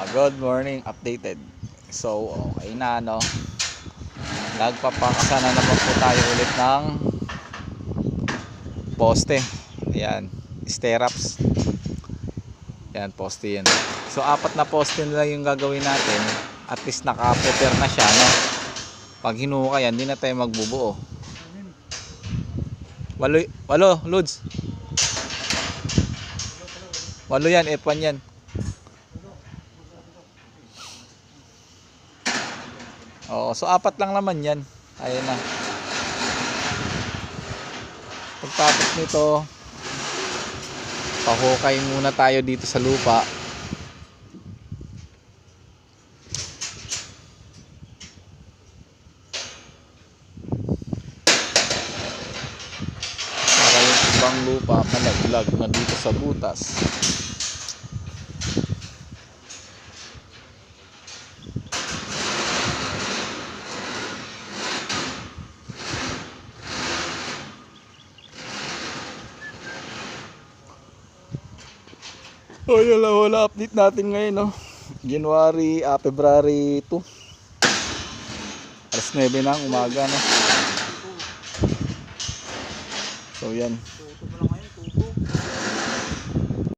Good morning, updated. So, okay na, no? Nagpapakasa na naman po tayo ulit ng poste. Ayan, stirrups. Ayan, poste yan. So, 4 na poste na lang yung gagawin natin. At least naka-prepare na siya, no? Pag hinuka yan, hindi na tayo magbubuo. Walo, Lods. Walo yan, F1 yan. Oo, so 4 lang naman yan. Ayan na. Pagtapos nito, pahukay muna tayo dito sa lupa. Para yung ibang lupa malaglag na dito sa butas. Oh, wala update natin ngayon, no? February 2. Alas 9 ng umaga, no? So yan.